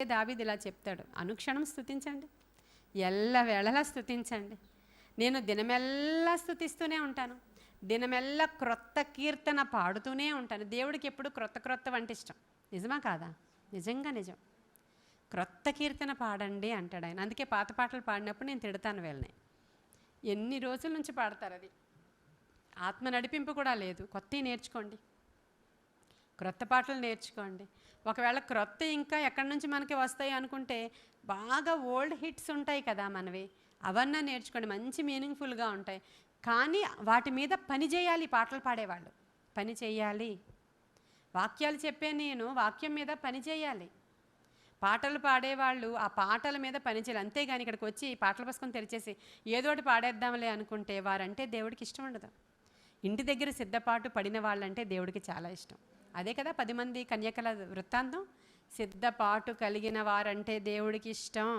దావీదు ఇలా చెప్తాడు, అనుక్షణం స్తుతించండి, ఎల్లవేళలా స్తుతించండి. నేను దినమెల్లా స్తుతిస్తూనే ఉంటాను, దినమెల్లా క్రొత్త కీర్తన పాడుతూనే ఉంటాను. దేవుడికి ఎప్పుడు క్రొత్త క్రొత్త వంటి ఇష్టం. నిజమా కాదా? నిజంగా నిజం. క్రొత్త కీర్తన పాడండి అంటాడు ఆయన. అందుకే పాత పాటలు పాడినప్పుడు నేను తిడతాను వీళ్ళని. ఎన్ని రోజుల నుంచి పాడతారు? అది ఆత్మ నడిపింపు కూడా లేదు. కొత్తవి నేర్చుకోండి, క్రొత్త పాటలు నేర్చుకోండి. ఒకవేళ క్రొత్త ఇంకా ఎక్కడి నుంచి మనకి వస్తాయి అనుకుంటే బాగా ఓల్డ్ హిట్స్ ఉంటాయి కదా మనవి, అవన్నా నేర్చుకోండి, మంచి మీనింగ్ఫుల్గా ఉంటాయి. కానీ వాటి మీద పని చేయాలి. పాటలు పాడేవాళ్ళు పని చేయాలి. వాక్యాలు చెప్పే నేను వాక్యం మీద పని చేయాలి. పాటలు పాడేవాళ్ళు ఆ పాటల మీద పని చేయాలి. అంతేగాని ఇక్కడికి వచ్చి పాటల పుస్తకం తెరిచేసి ఏదోటి పాడేద్దాంలే అనుకుంటే వారంటే దేవుడికి ఇష్టం ఉండదు. ఇంటి దగ్గర సిద్ధపాటు పడిన వాళ్ళంటే దేవుడికి చాలా ఇష్టం. అదే కదా 10 మంది కన్యకల వృత్తాంతం. సిద్ధపాటు కలిగిన వారంటే దేవుడికి ఇష్టం.